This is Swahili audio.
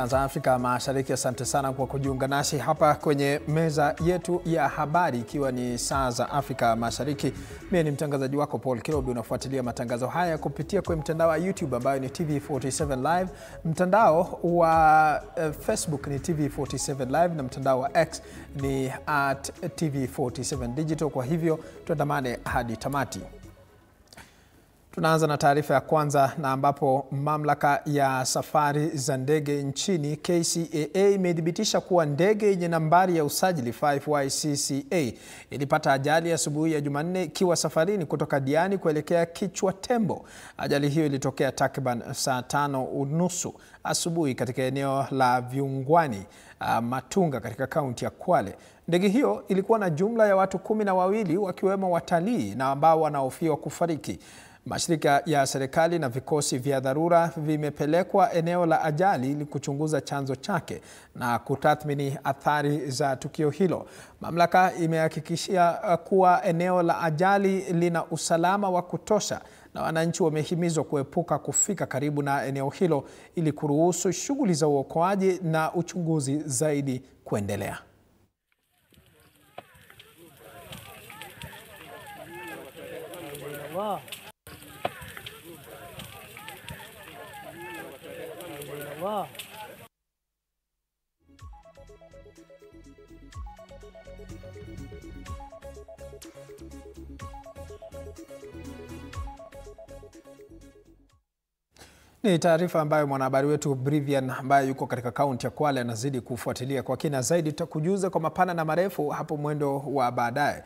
Za Afrika Mashariki, asante sana kwa kujiunga nasi hapa kwenye meza yetu ya habari, ikiwa ni saa za Afrika Mashariki. Mimi ni mtangazaji wako Paul Kirobi. Unafuatilia matangazo haya kupitia kwenye mtandao wa YouTube ambayo ni TV47 Live, mtandao wa Facebook ni TV47 Live na mtandao wa X ni @TV47 Digital. Kwa hivyo tuandamane hadi tamati. Tunaanza na taarifa ya kwanza, na ambapo mamlaka ya safari za ndege nchini KCAA imedhibitisha kuwa ndege yenye nambari ya usajili 5YCCA ilipata ajali asubuhi ya Jumanne ikiwa safarini kutoka Diani kuelekea Kichwa Tembo. Ajali hiyo ilitokea takriban saa 5:30 asubuhi katika eneo la Viungwani, Matunga katika kaunti ya Kwale. Ndege hiyo ilikuwa na jumla ya watu 12 wakiwemo watalii na ambao wanahofiwa kufariki. Mashirika ya serikali na vikosi vya dharura vimepelekwa eneo la ajali ili kuchunguza chanzo chake na kutathmini athari za tukio hilo. Mamlaka imehakikishia kuwa eneo la ajali lina usalama wa kutosha na wananchi wamehimizwa kuepuka kufika karibu na eneo hilo ili kuruhusu shughuli za uokoaji na uchunguzi zaidi kuendelea. Ni taarifa ambayo mwanahabari wetu Brivian ambaye yuko katika kaunti ya Kwale anazidi kufuatilia kwa kina zaidi. Tutakujuza kwa mapana na marefu hapo mwendo wa baadaye.